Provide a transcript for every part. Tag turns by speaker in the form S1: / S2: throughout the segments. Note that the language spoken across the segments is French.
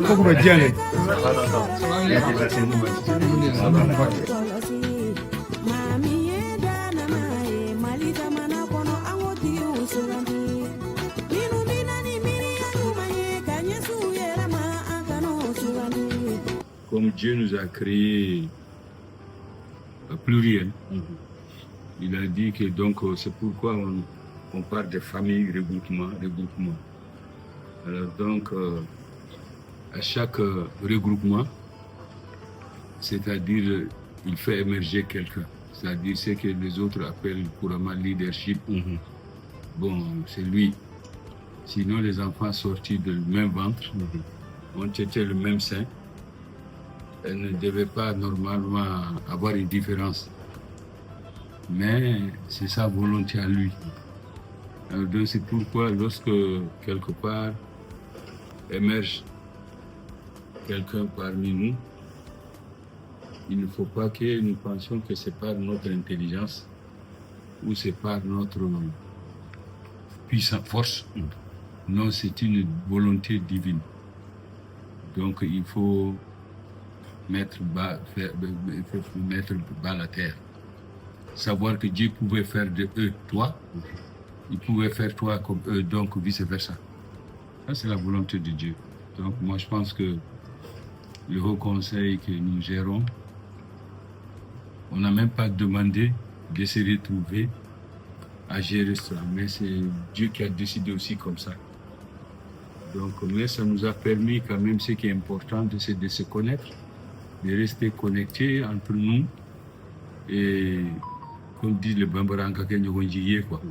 S1: Koko Diané.
S2: Comme Dieu nous a créés pluriels, il a dit que donc c'est pourquoi on parle de famille, regroupement. Alors donc à chaque regroupement, c'est-à-dire il fait émerger quelqu'un, c'est-à-dire ce que les autres appellent couramment leadership. Bon, c'est lui. Sinon les enfants sortis du même ventre ont été le même sein. Elle ne devait pas normalement avoir une différence. Mais c'est sa volonté à lui. Donc c'est pourquoi lorsque quelque part émerge quelqu'un parmi nous, il ne faut pas que nous pensions que c'est par notre intelligence ou c'est par notre puissante force. Non, c'est une volonté divine. Donc il faut mettre bas la terre. Savoir que Dieu pouvait faire de eux toi, il pouvait faire toi comme eux, donc vice-versa. Ça, c'est la volonté de Dieu. Donc moi, je pense que le Haut Conseil que nous gérons, on n'a même pas demandé de se retrouver à gérer ça, mais c'est Dieu qui a décidé aussi comme ça. Donc, mais ça nous a permis quand même, ce qui est important, c'est de se connaître, de rester connectés entre nous et, comme dit le Bambaranga, quoi.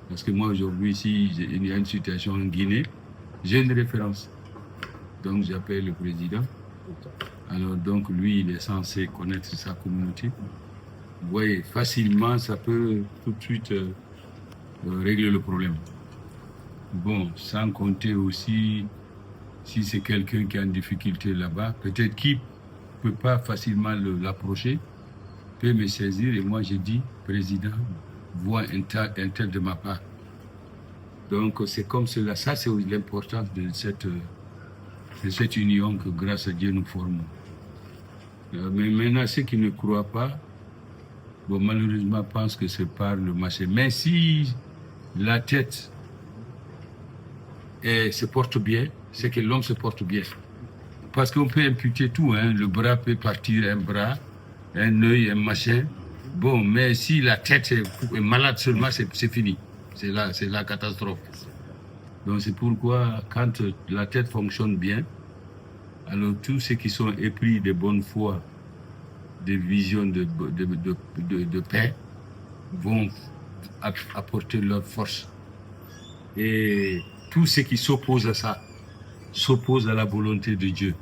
S2: Parce que moi aujourd'hui, si il y a une situation en Guinée, j'ai une référence. Donc j'appelle le président. Alors donc lui, il est censé connaître sa communauté. Vous voyez, facilement, ça peut tout de suite régler le problème. Bon, sans compter aussi, si c'est quelqu'un qui a une difficulté là-bas, peut-être qu'il ne peut pas facilement l'approcher, peut me saisir et moi j'ai dit, président, vois un tel de ma part. Donc c'est comme cela, ça c'est l'importance de cette union que grâce à Dieu nous formons. Mais maintenant ceux qui ne croient pas, bon, malheureusement pensent que c'est par le marché. Mais si la tête se porte bien, c'est que l'homme se porte bien. Parce qu'on peut imputer tout, hein. Le bras peut partir, un bras, un œil, un machin. Bon, mais si la tête est malade seulement, c'est fini. C'est la catastrophe. Donc c'est pourquoi, quand la tête fonctionne bien, alors tous ceux qui sont épris de bonne foi, de vision de paix, vont apporter leur force. Et tous ceux qui s'opposent à ça, s'opposent à la volonté de Dieu.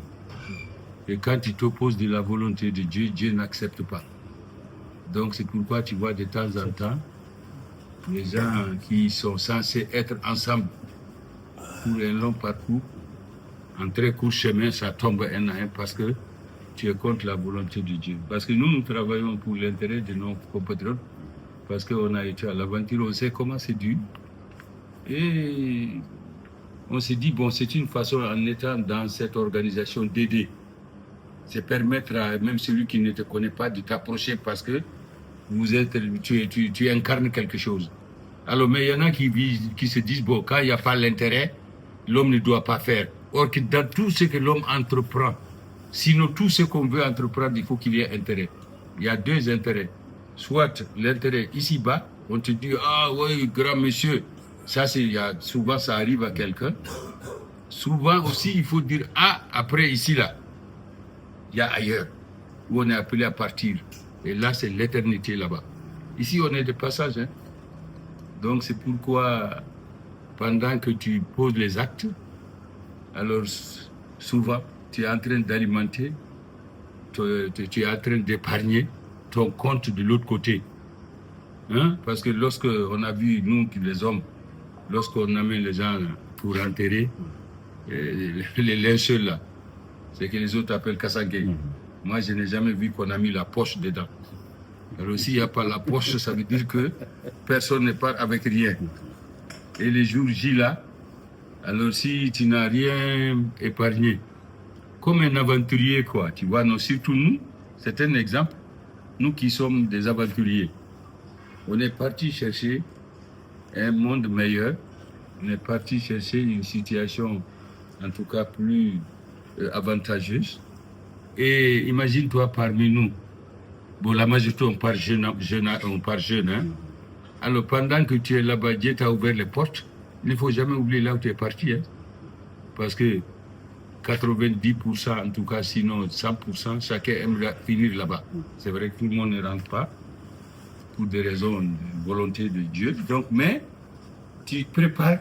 S2: Et quand tu t'opposes de la volonté de Dieu, Dieu n'accepte pas. Donc c'est pourquoi tu vois de temps en temps, les gens qui sont censés être ensemble pour un long parcours, en très court chemin, ça tombe un à un parce que tu es contre la volonté de Dieu. Parce que nous travaillons pour l'intérêt de nos compatriotes, parce qu'on a été à l'aventure, on sait comment c'est dur. Et on s'est dit, bon, c'est une façon, en étant dans cette organisation, d'aider. C'est permettre à même celui qui ne te connaît pas de t'approcher parce que tu incarnes quelque chose. Alors, mais il y en a qui se disent, bon, quand il n'y a pas l'intérêt, l'homme ne doit pas faire. Or, que dans tout ce que l'homme entreprend, sinon tout ce qu'on veut entreprendre, il faut qu'il y ait intérêt. Il y a deux intérêts. Soit l'intérêt ici-bas, on te dit, ah oui, grand monsieur, ça souvent ça arrive à quelqu'un. Souvent aussi, il faut dire, ah, après ici-là, il y a ailleurs, où on est appelé à partir. Et là, c'est l'éternité là-bas. Ici, on est de passage. Hein? Donc, c'est pourquoi, pendant que tu poses les actes, alors souvent, tu es en train d'alimenter, tu es en train d'épargner ton compte de l'autre côté. Hein? Parce que lorsqu'on a vu, nous, les hommes, lorsqu'on amène les gens pour enterrer, les linceuls là, c'est que les autres appellent Kassangué. Moi, je n'ai jamais vu qu'on a mis la poche dedans. Alors, s'il n'y a pas la poche, ça veut dire que personne ne part avec rien. Et les jours J là, alors si tu n'as rien épargné, comme un aventurier, quoi. Tu vois, non, surtout nous, c'est un exemple, nous qui sommes des aventuriers. On est parti chercher un monde meilleur, on est parti chercher une situation, en tout cas, plus avantageuse. Et imagine-toi parmi nous, bon, la majorité, on part jeune, hein. Alors, pendant que tu es là-bas, Dieu t'a ouvert les portes, il ne faut jamais oublier là où tu es parti, hein. Parce que 90%, en tout cas, sinon 100%, chacun aime finir là-bas. C'est vrai que tout le monde ne rentre pas, pour des raisons de volonté de Dieu. Donc, mais tu prépares,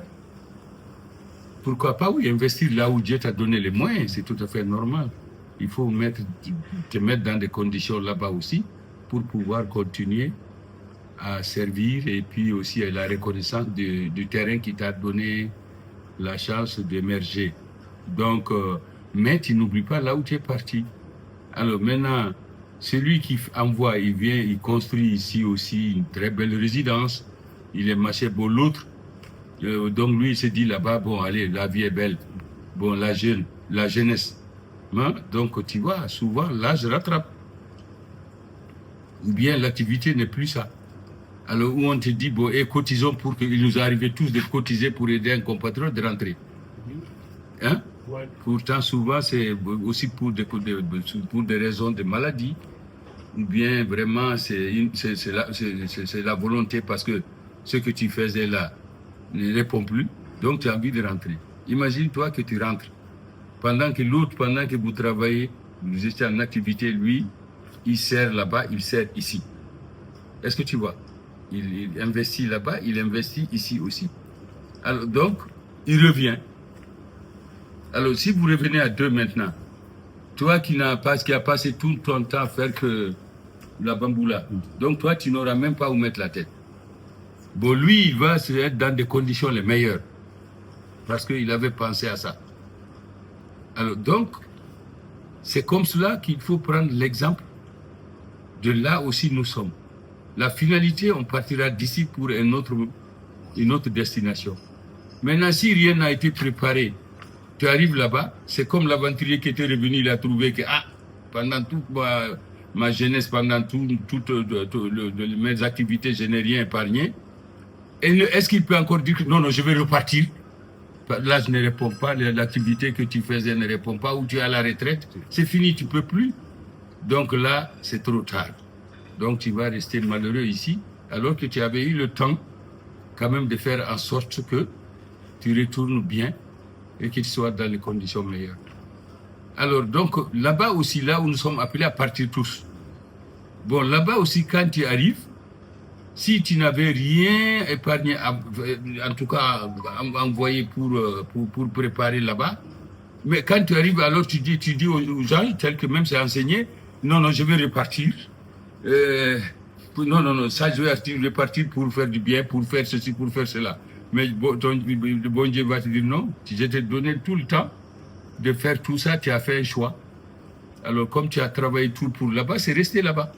S2: pourquoi pas, oui, investir là où Dieu t'a donné les moyens, c'est tout à fait normal. Il faut te mettre dans des conditions là-bas aussi pour pouvoir continuer à servir et puis aussi à la reconnaissance du terrain qui t'a donné la chance d'émerger. Donc, mais tu n'oublies pas là où tu es parti. Alors maintenant, celui qui envoie, il vient, il construit ici aussi une très belle résidence. Il est marché pour l'autre. Donc lui, il se dit là-bas, bon, allez, la vie est belle. Bon, la jeunesse. Hein? Donc, tu vois, souvent, l'âge rattrape. Ou bien l'activité n'est plus ça. Alors, où on te dit, bon, et cotisons pour qu'il nous arrive tous de cotiser pour aider un compatriote de rentrer. Hein? Ouais. Pourtant, souvent, c'est aussi pour des raisons de maladie. Ou bien, vraiment, c'est la volonté parce que ce que tu faisais là ne répond plus. Donc, tu as envie de rentrer. Imagine-toi que tu rentres. Pendant que l'autre, pendant que vous travaillez, vous étiez en activité, lui, il sert là-bas, il sert ici. Est-ce que tu vois? Il investit là-bas, il investit ici aussi. Alors, donc, il revient. Alors, si vous revenez à deux maintenant, toi qui as passé tout ton temps à faire que la bamboula, donc toi, tu n'auras même pas où mettre la tête. Bon, lui, il va se être dans des conditions les meilleures, parce qu'il avait pensé à ça. Alors, donc, c'est comme cela qu'il faut prendre l'exemple de là aussi nous sommes. La finalité, on partira d'ici pour une autre destination. Maintenant, si rien n'a été préparé, tu arrives là-bas, c'est comme l'aventurier qui était revenu, il a trouvé que, pendant toute ma jeunesse, pendant toutes mes activités, je n'ai rien épargné. Est-ce qu'il peut encore dire que non, je vais repartir? Là, je ne réponds pas, l'activité que tu faisais ne répond pas, ou tu es à la retraite, c'est fini, tu ne peux plus. Donc là, c'est trop tard. Donc tu vas rester malheureux ici, alors que tu avais eu le temps quand même de faire en sorte que tu retournes bien et que tu sois dans les conditions meilleures. Alors donc là-bas aussi, là où nous sommes appelés à partir tous. Bon, là-bas aussi, quand tu arrives, si tu n'avais rien épargné, en tout cas envoyé pour préparer là-bas, mais quand tu arrives, alors tu dis aux gens, tel que même c'est enseigné, non, je vais repartir. Non, ça je vais repartir pour faire du bien, pour faire ceci, pour faire cela. Mais le bon Dieu va te dire non, je t'ai donné tout le temps de faire tout ça, tu as fait un choix. Alors comme tu as travaillé tout pour là-bas, c'est resté là-bas.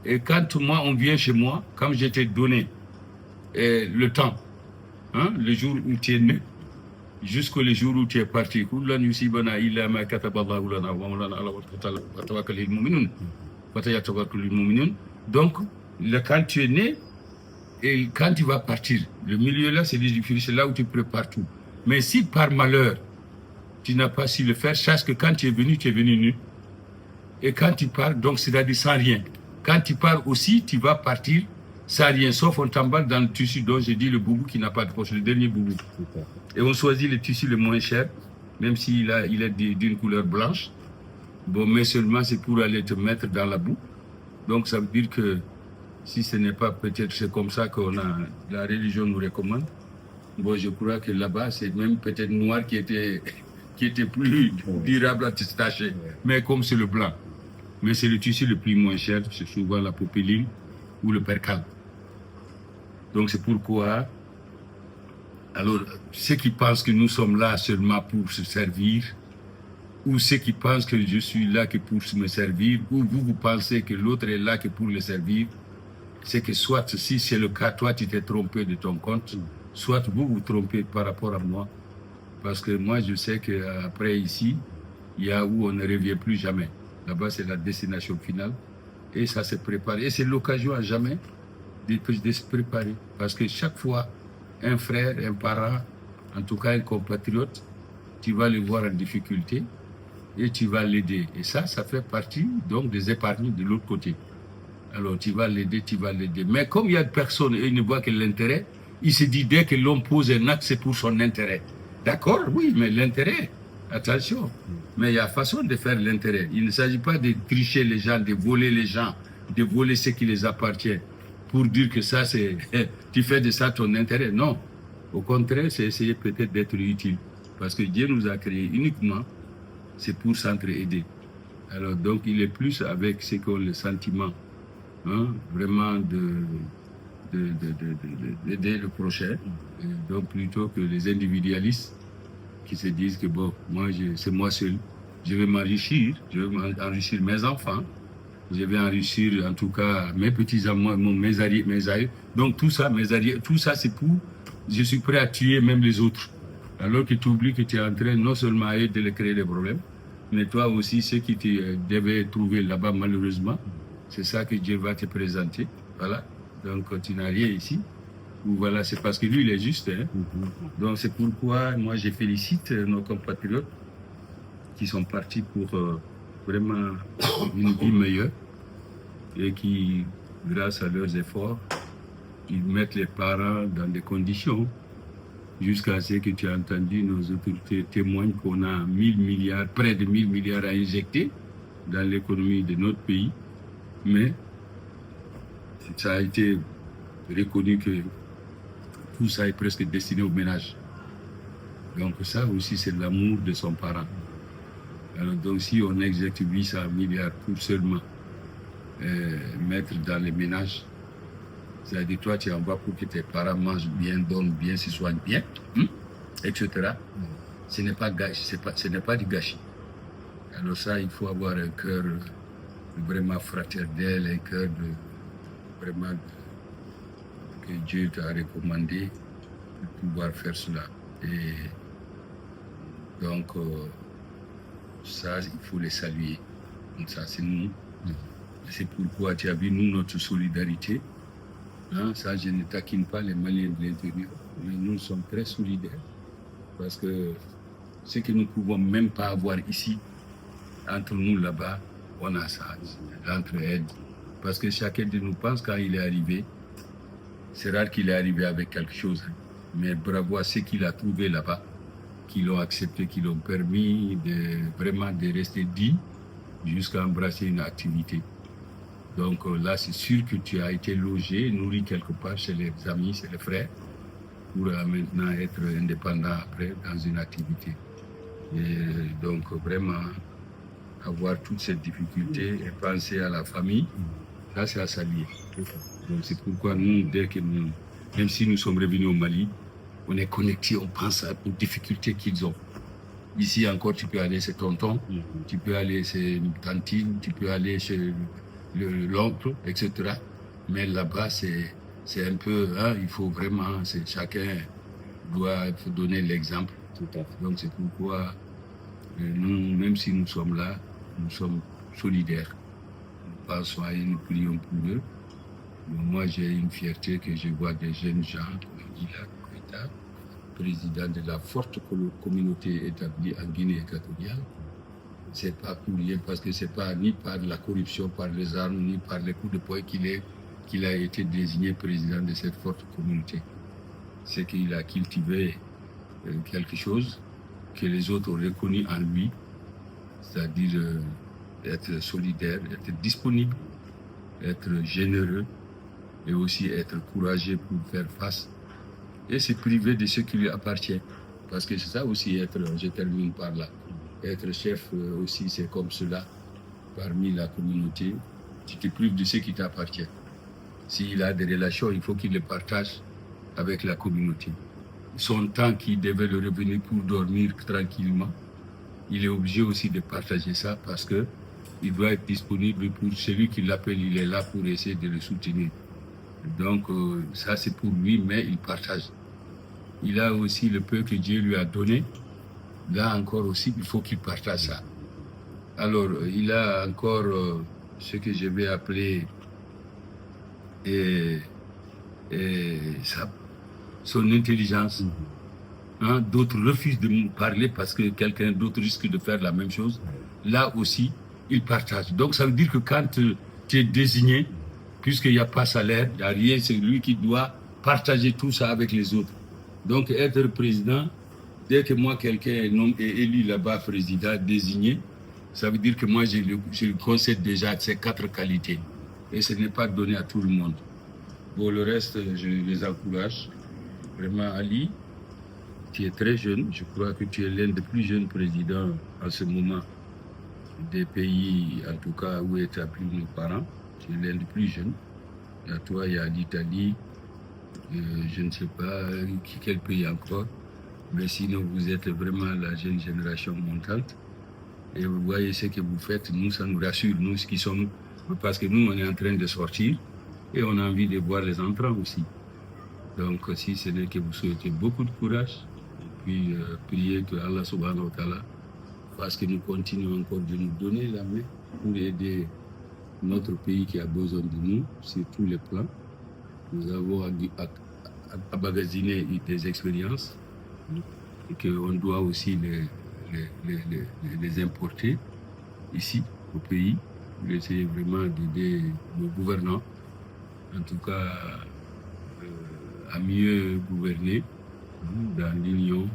S2: Et quand on vient chez moi, comme je t'ai donné le temps, hein, le jour où tu es né, jusqu'au jour où tu es parti, donc, quand tu es né et quand tu vas partir, le milieu là, c'est difficile, c'est là où tu prépares tout. Mais si par malheur, tu n'as pas su le faire, sache que quand tu es venu nu. Et quand tu pars, donc c'est-à-dire sans rien. Quand tu pars aussi, tu vas partir sans rien, sauf on t'emballe dans le tissu dont j'ai dit le boubou qui n'a pas de poche, le dernier boubou. Et on choisit le tissu le moins cher, même s'il est d'une couleur blanche. Bon, mais seulement c'est pour aller te mettre dans la boue. Donc ça veut dire que si ce n'est pas peut-être c'est comme ça que la religion nous recommande. Bon, je crois que là-bas, c'est même peut-être noir qui était plus durable à te tâcher. Mais comme c'est le blanc. Mais c'est le tissu le plus moins cher, c'est souvent la popeline ou le percale. Donc c'est pourquoi, alors, ceux qui pensent que nous sommes là seulement pour se servir, ou ceux qui pensent que je suis là que pour me servir, ou vous pensez que l'autre est là que pour le servir, c'est que soit, si c'est le cas, toi tu t'es trompé de ton compte, soit vous vous trompez par rapport à moi. Parce que moi je sais qu'après ici, il y a où on ne revient plus jamais. Là-bas, c'est la destination finale. Et ça se prépare. Et c'est l'occasion à jamais de se préparer. Parce que chaque fois, un frère, un parent, en tout cas un compatriote, tu vas le voir en difficulté et tu vas l'aider. Et ça fait partie donc des épargnés de l'autre côté. Alors tu vas l'aider. Mais comme il y a personne et il ne voit que l'intérêt, il se dit dès que l'on pose un acte, c'est pour son intérêt. D'accord, oui, mais l'intérêt, attention. Mais il y a façon de faire l'intérêt. Il ne s'agit pas de tricher les gens, de voler les gens, de voler ce qui les appartient pour dire que ça, c'est tu fais de ça ton intérêt. Non. Au contraire, c'est essayer peut-être d'être utile. Parce que Dieu nous a créés uniquement, c'est pour s'entraider. Alors donc, il est plus avec ceux qui ont le sentiment, vraiment d'aider le prochain. Et donc plutôt que les individualistes qui se disent que bon, c'est moi seul. Je vais m'enrichir, je vais enrichir mes enfants, je vais enrichir en tout cas mes petits-enfants, mes aïeux. Donc tout ça, tout ça c'est pour, je suis prêt à tuer même les autres. Alors que tu oublies que tu es en train non seulement de les créer des problèmes, mais toi aussi, ceux qui te devaient trouver là-bas malheureusement, c'est ça que Dieu va te présenter. Voilà, donc tu n'as rien ici. Voilà, c'est parce que lui, il est juste. Donc c'est pourquoi moi, je félicite nos compatriotes qui sont partis pour vraiment une vie meilleure et qui, grâce à leurs efforts, ils mettent les parents dans des conditions jusqu'à ce que tu as entendu, nos autorités témoignent qu'on a 1000 milliards, près de 1000 milliards à injecter dans l'économie de notre pays. Mais ça a été reconnu que tout ça est presque destiné au ménage. Donc ça aussi, c'est l'amour de son parent. Alors, donc si on injecte 800 milliards pour seulement mettre dans les ménages, c'est-à-dire toi, tu envoies pour que tes parents mangent bien, dorment bien, se soignent bien, etc. Ce n'est pas du gâchis. Alors ça, il faut avoir un cœur vraiment fraternel, un cœur vraiment que Dieu t'a recommandé de pouvoir faire cela. Et donc, ça, il faut les saluer. Donc ça, c'est nous. C'est pourquoi tu as vu, nous, notre solidarité. Ça, je ne taquine pas les Maliens de l'intérieur, mais nous sommes très solidaires parce que ce que nous ne pouvons même pas avoir ici, entre nous là-bas, on a ça, l'entraide. Parce que chacun de nous pense quand il est arrivé, c'est rare qu'il est arrivé avec quelque chose, mais bravo à ceux qu'il a trouvé là-bas, qui l'ont accepté, qui l'ont permis vraiment de rester dit jusqu'à embrasser une activité. Donc là, c'est sûr que tu as été logé, nourri quelque part chez les amis, chez les frères, pour maintenant être indépendant après dans une activité. Et donc vraiment, avoir toutes ces difficultés et penser à la famille, ça c'est à saluer. Donc c'est pourquoi nous, même si nous sommes revenus au Mali, on est connectés, on pense aux difficultés qu'ils ont. Ici encore, tu peux aller chez tonton, tu peux aller chez une tantine, tu peux aller chez l'oncle, etc. Mais là-bas, c'est un peu, il faut vraiment, chacun doit donner l'exemple. Donc c'est pourquoi nous, même si nous sommes là, nous sommes solidaires. Nous pensons à eux, nous prions pour eux. Moi, j'ai une fierté que je vois des jeunes gens, comme Ila Koïta, président de la forte communauté établie en Guinée équatoriale. C'est pas pour rien parce que c'est pas ni par la corruption, par les armes, ni par les coups de poing qu'il a été désigné président de cette forte communauté. C'est qu'il a cultivé quelque chose que les autres ont reconnu en lui, c'est-à-dire être solidaire, être disponible, être généreux et aussi être courageux pour faire face et se priver de ce qui lui appartient. Parce que c'est ça aussi je termine par là. Être chef aussi, c'est comme cela, parmi la communauté, tu te prives de ce qui t'appartient. S'il a des relations, il faut qu'il les partage avec la communauté. Son temps qui devait le revenir pour dormir tranquillement, il est obligé aussi de partager ça parce que il doit être disponible pour celui qui l'appelle, il est là pour essayer de le soutenir. Donc ça c'est pour lui, mais il partage. Il a aussi le peu que Dieu lui a donné. Là encore aussi, il faut qu'il partage ça. Alors, il a encore ce que je vais appeler son intelligence. Hein, d'autres refusent de me parler parce que quelqu'un d'autre risque de faire la même chose. Là aussi, il partage. Donc, ça veut dire que quand tu es désigné, puisqu'il n'y a pas salaire, il n'y a rien, c'est lui qui doit partager tout ça avec les autres. Donc, être président, dès que moi, quelqu'un est élu là-bas président, désigné, ça veut dire que moi, je le concède déjà ces 4 qualités. Et ce n'est pas donné à tout le monde. Bon, le reste, je les encourage. Vraiment, Ali, tu es très jeune. Je crois que tu es l'un des plus jeunes présidents en ce moment des pays, en tout cas, où établis nos parents. Tu es l'un des plus jeunes. Il y a toi, il y a l'Italie, je ne sais pas quel pays encore. Mais sinon, vous êtes vraiment la jeune génération montante. Et vous voyez ce que vous faites, nous, ça nous rassure, nous qui sommes, parce que nous, on est en train de sortir et on a envie de voir les entrants aussi. Donc, si ce n'est que vous souhaitez beaucoup de courage, et puis prier que Allah subhanahu wa ta'ala fasse que nous continuons encore de nous donner la main pour aider notre pays qui a besoin de nous sur tous les plans. Nous avons emmagasiner des expériences et qu'on doit aussi les importer ici au pays pour essayer vraiment d'aider nos gouvernants, en tout cas à mieux gouverner dans l'union,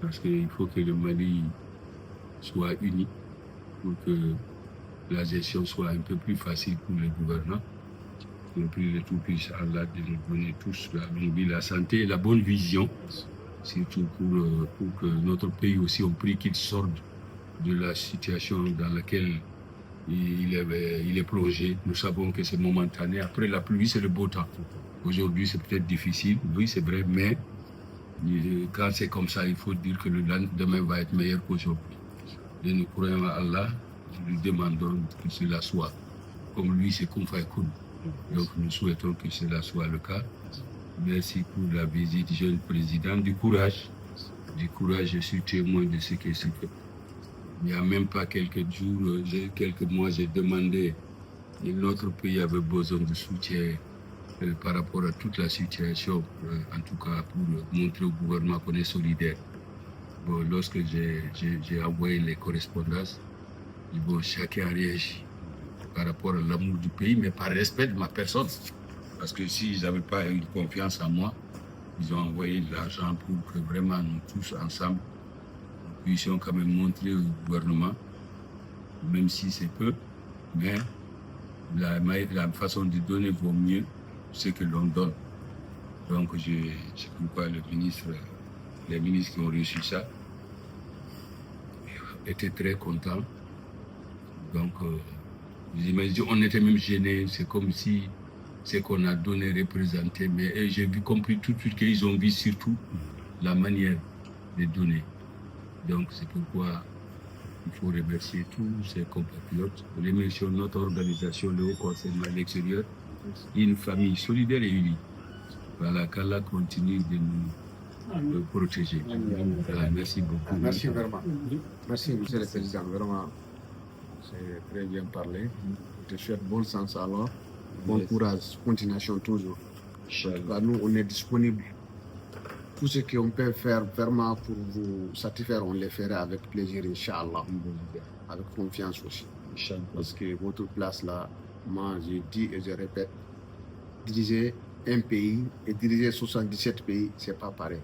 S2: parce qu'il faut que le Mali soit uni pour que la gestion soit un peu plus facile pour les gouvernants. Je prie le Tout-Puissant Allah de nous donner tous la longue vie, la santé et la bonne vision, surtout pour que notre pays aussi, on prie qu'il sorte de la situation dans laquelle il est plongé. Nous savons que c'est momentané. Après la pluie, c'est le beau temps. Aujourd'hui, c'est peut-être difficile, oui, c'est vrai, mais quand c'est comme ça, il faut dire que le lendemain va être meilleur qu'aujourd'hui. Et nous croyons à Allah, nous lui demandons que cela soit. Comme lui, c'est qu'on fait cool. Donc nous souhaitons que cela soit le cas. Merci pour la visite, jeune président. Du courage, je suis témoin de ce qui s'est fait. Il n'y a même pas quelques jours, quelques mois, j'ai demandé et notre pays avait besoin de soutien par rapport à toute la situation, en tout cas pour montrer au gouvernement qu'on est solidaire. Bon, lorsque j'ai envoyé les correspondances, bon, chacun a réagi par rapport à l'amour du pays, mais par respect de ma personne. Parce que s'ils n'avaient pas eu confiance en moi, ils ont envoyé de l'argent pour que vraiment nous tous ensemble, nous puissions quand même montrer au gouvernement, même si c'est peu, mais la façon de donner vaut mieux ce que l'on donne. Donc c'est pourquoi les ministres qui ont reçu ça étaient très contents. Donc on était même gênés, c'est comme si ce qu'on a donné représenté, mais j'ai compris tout de suite qu'ils ont vu surtout la manière de donner. Donc c'est pourquoi il faut remercier tous ces compatriotes, remercier notre organisation, le Haut Conseil de l'extérieur, une famille solidaire et unie. Voilà, qu'Allah continue de nous protéger. Voilà, merci beaucoup.
S1: Merci vraiment. Merci, Monsieur le Président. Vraiment, c'est très bien parlé. Je te souhaite bon sens alors. Bon courage, continuation toujours. Nous, on est disponible. Tout ce qu'on peut faire vraiment pour vous satisfaire, on le fera avec plaisir, Inch'Allah. Avec confiance aussi. Parce que votre place là, moi je dis et je répète, diriger un pays et diriger 77 pays, c'est pas pareil.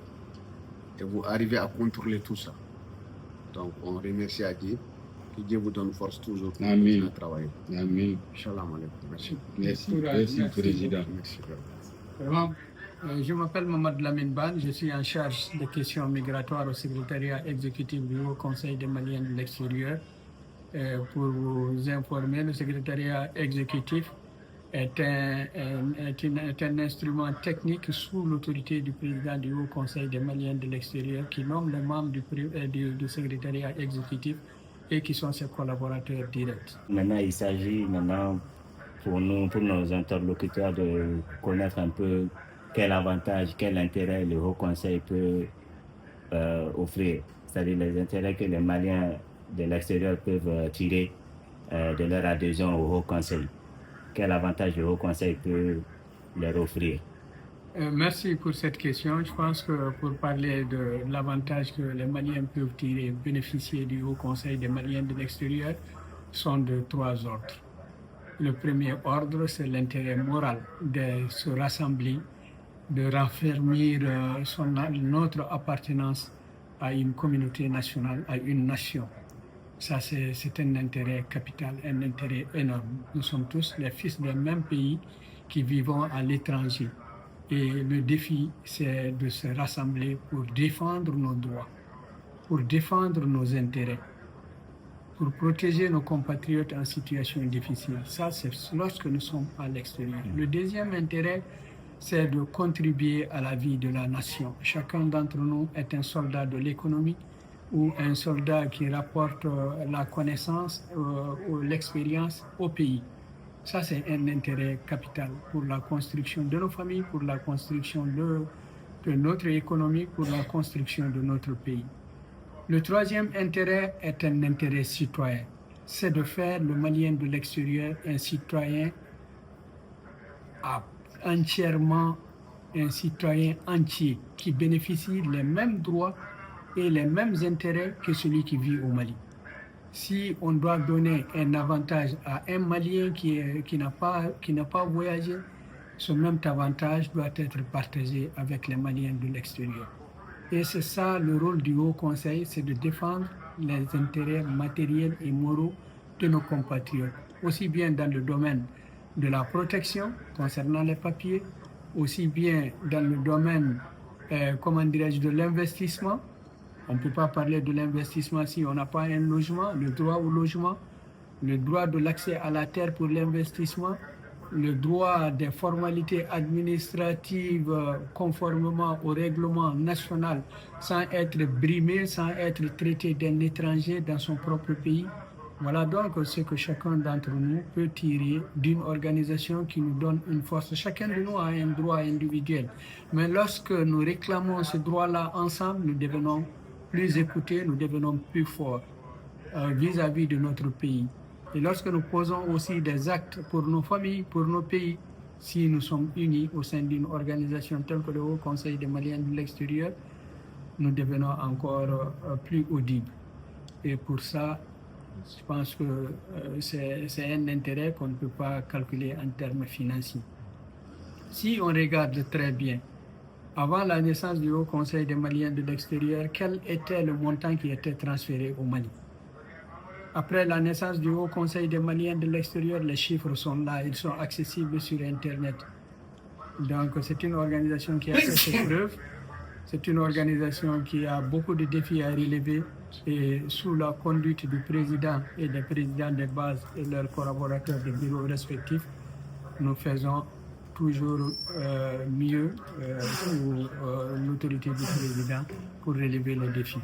S1: Et vous arrivez à contrôler tout ça. Donc on remercie à Dieu. Que Dieu vous donne force toujours pour continuer à travailler.
S2: Amen.
S1: Inch'Allah, merci.
S2: Merci, Président.
S1: Merci.
S3: Vraiment, je m'appelle Mohamed Lamine Ban, je suis en charge des questions migratoires au secrétariat exécutif du Haut Conseil des Maliens de l'extérieur. Pour vous informer, le secrétariat exécutif est un instrument technique sous l'autorité du président du Haut Conseil des Maliens de l'extérieur qui nomme les membres du secrétariat exécutif et qui sont ses collaborateurs directs.
S4: Maintenant, il s'agit pour nos interlocuteurs, de connaître un peu quel avantage, quel intérêt le Haut Conseil peut offrir. C'est-à-dire les intérêts que les Maliens de l'extérieur peuvent tirer de leur adhésion au Haut Conseil? Quel avantage le Haut Conseil peut leur offrir?
S3: Merci pour cette question. Je pense que pour parler de l'avantage que les Maliens peuvent tirer, bénéficier du Haut Conseil des Maliens de l'extérieur, sont de 3 ordres. Le premier ordre, c'est l'intérêt moral de se rassembler, de raffermir notre appartenance à une communauté nationale, à une nation. Ça, c'est un intérêt capital, un intérêt énorme. Nous sommes tous les fils d'un même pays qui vivons à l'étranger. Et le défi, c'est de se rassembler pour défendre nos droits, pour défendre nos intérêts, pour protéger nos compatriotes en situation difficile. Ça, c'est lorsque nous sommes à l'extérieur. Le deuxième intérêt, c'est de contribuer à la vie de la nation. Chacun d'entre nous est un soldat de l'économie ou un soldat qui rapporte la connaissance ou l'expérience au pays. Ça, c'est un intérêt capital pour la construction de nos familles, pour la construction de notre économie, pour la construction de notre pays. Le troisième intérêt est un intérêt citoyen. C'est de faire le Malien de l'extérieur un citoyen entièrement, un citoyen entier qui bénéficie des mêmes droits et les mêmes intérêts que celui qui vit au Mali. Si on doit donner un avantage à un Malien qui n'a pas voyagé, ce même avantage doit être partagé avec les Maliens de l'extérieur. Et c'est ça le rôle du Haut Conseil, c'est de défendre les intérêts matériels et moraux de nos compatriotes, aussi bien dans le domaine de la protection concernant les papiers, aussi bien dans le domaine, de l'investissement. On ne peut pas parler de l'investissement si on n'a pas un logement, le droit au logement, le droit de l'accès à la terre pour l'investissement, le droit des formalités administratives conformément au règlement national sans être brimé, sans être traité d'un étranger dans son propre pays. Voilà donc ce que chacun d'entre nous peut tirer d'une organisation qui nous donne une force. Chacun de nous a un droit individuel. Mais lorsque nous réclamons ce droit-là ensemble, nous devenons plus écoutés, nous devenons plus forts vis-à-vis de notre pays. Et lorsque nous posons aussi des actes pour nos familles, pour nos pays, si nous sommes unis au sein d'une organisation telle que le Haut Conseil des Maliens de l'extérieur, nous devenons encore plus audibles. Et pour ça, je pense que c'est un intérêt qu'on ne peut pas calculer en termes financiers. Si on regarde très bien, avant la naissance du Haut Conseil des Maliens de l'extérieur, quel était le montant qui était transféré au Mali? Après la naissance du Haut Conseil des Maliens de l'extérieur, les chiffres sont là, ils sont accessibles sur Internet. Donc c'est une organisation qui a fait ses preuves, c'est une organisation qui a beaucoup de défis à relever et sous la conduite du président et des présidents des bases et leurs collaborateurs des bureaux respectifs, nous faisons toujours mieux sous l'autorité du président pour relever les défis.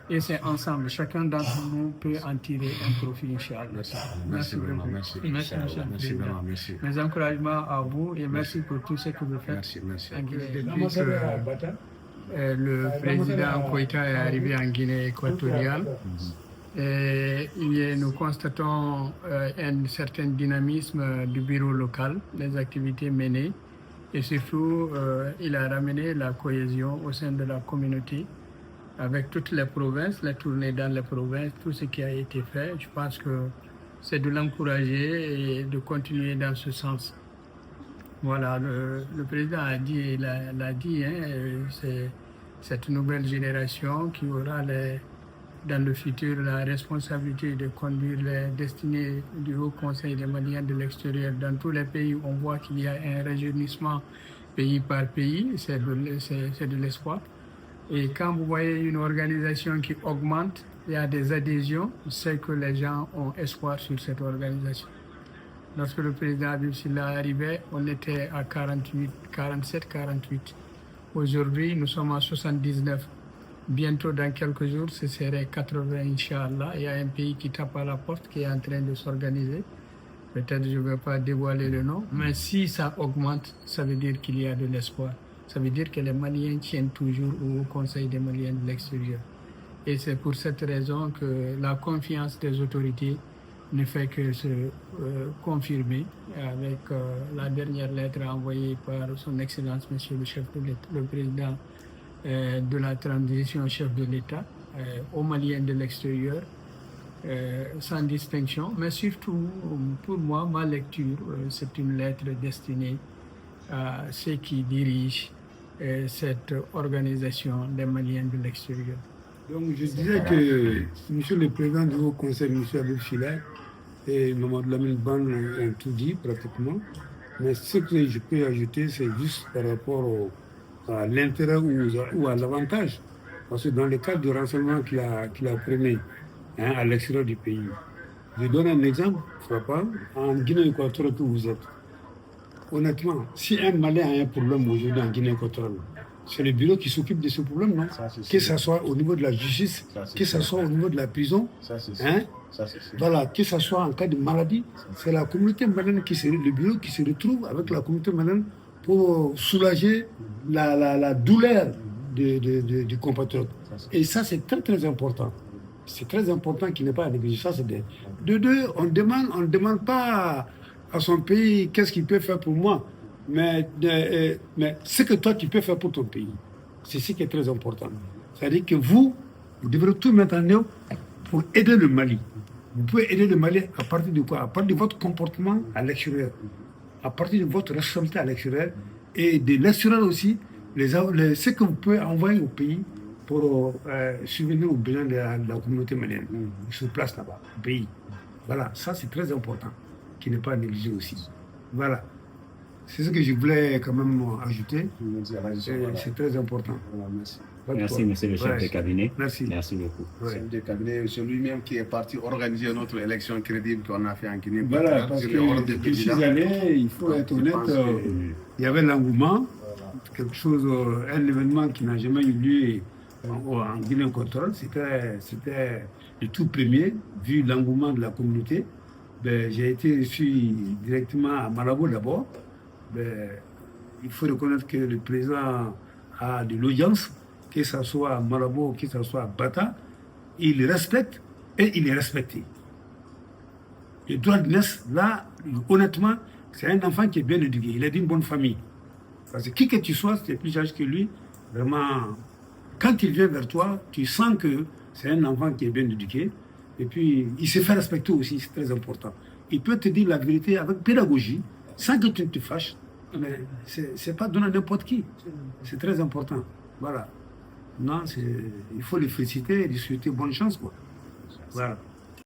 S3: Et c'est ensemble, chacun d'entre nous peut en tirer un profit, Inch'Allah.
S1: Merci vraiment, merci.
S3: Merci,
S1: Merci vraiment, merci.
S3: Mes encouragements à vous et merci pour tout ce que vous faites.
S1: Merci, merci.
S3: Depuis que le président Koïta est arrivé en Guinée équatoriale, nous constatons un certain dynamisme du bureau local, les activités menées, et surtout il a ramené la cohésion au sein de la communauté avec toutes les provinces, les tournées dans les provinces, tout ce qui a été fait. Je pense que c'est de l'encourager et de continuer dans ce sens. Voilà, le président a dit, l'a dit, c'est cette nouvelle génération qui aura dans le futur la responsabilité de conduire les destinées du Haut Conseil des Maliens de l'extérieur. Dans tous les pays, on voit qu'il y a un rajeunissement pays par pays, c'est de l'espoir. Et quand vous voyez une organisation qui augmente, il y a des adhésions, c'est que les gens ont espoir sur cette organisation. Lorsque le président Habib Silla arrivait, on était à 47, 48. Aujourd'hui, nous sommes à 79. Bientôt, dans quelques jours, ce serait 80, Inch'Allah. Il y a un pays qui tape à la porte, qui est en train de s'organiser. Peut-être je ne vais pas dévoiler le nom, mais si ça augmente, ça veut dire qu'il y a de l'espoir. Ça veut dire que les Maliens tiennent toujours au Conseil des Maliens de l'extérieur. Et c'est pour cette raison que la confiance des autorités ne fait que se confirmer avec la dernière lettre envoyée par son Excellence, Monsieur le chef de l'État, le président de la transition chef de l'État, aux Maliens de l'extérieur, sans distinction. Mais surtout, pour moi, ma lecture, c'est une lettre destinée à ceux qui dirigent cette organisation des Maliens de l'extérieur.
S5: Donc je disais que Monsieur le Président du Haut Conseil, M. Abel Filay, et Mamadou Lamine Ban ont tout dit pratiquement. Mais ce que je peux ajouter, c'est juste par rapport à l'intérêt ou à l'avantage. Parce que dans le cadre du renseignement qu'il a pris à l'extérieur du pays, je donne un exemple frappant. En Guinée équatoriale que vous êtes, honnêtement, si un Malien a un problème aujourd'hui en Guinée équatoriale, c'est le bureau qui s'occupe de ce problème, non? Que ce soit au niveau de la justice, que ce soit au niveau de la prison, voilà, que ce soit en cas de maladie, c'est la communauté malienne le bureau qui se retrouve avec la communauté malienne pour soulager la douleur du compatriote. Et ça, c'est très très important. C'est très important qu'il n'ait pas à négliger. Ça, c'est de deux, on demande pas à son pays qu'est-ce qu'il peut faire pour moi. Mais ce que toi tu peux faire pour ton pays, c'est ce qui est très important. C'est-à-dire que vous devrez tout mettre en œuvre pour aider le Mali. Vous pouvez aider le Mali à partir de quoi? À partir de votre comportement à l'extérieur, à partir de votre responsabilité à l'extérieur et de l'extérieur aussi, ce que vous pouvez envoyer au pays pour subvenir aux besoins de la communauté malienne sur place là-bas, au pays. Voilà, ça c'est très important, qui n'est pas négligé aussi. Voilà. C'est ce que je voulais quand même ajouter. C'est très important.
S4: Merci, monsieur le chef de cabinet.
S5: Merci.
S4: Merci beaucoup.
S1: Le chef de cabinet, c'est lui-même qui est parti organiser notre élection crédible qu'on a fait en Guinée.
S5: Voilà, parce que je suis allé, il faut être honnête, il y avait l'engouement, quelque chose, un événement qui n'a jamais eu lieu en Guinée équatoriale. C'était le tout premier, vu l'engouement de la communauté. J'ai été reçu directement à Malabo d'abord. Il faut reconnaître que le président a de l'audience, que ce soit à Malabo, que ce soit à Bata, il respecte et il est respecté. Le droit de naissance, là, honnêtement, c'est un enfant qui est bien éduqué, il est d'une bonne famille. Parce que qui que tu sois, c'est plus âgé que lui, vraiment, quand il vient vers toi, tu sens que c'est un enfant qui est bien éduqué, et puis il se fait respecter aussi, c'est très important. Il peut te dire la vérité avec pédagogie, sans que tu ne te fâches. Mais c'est pas donné à n'importe qui. C'est très important. Voilà. Non, il faut les féliciter et lui souhaiter bonne chance, quoi. Voilà.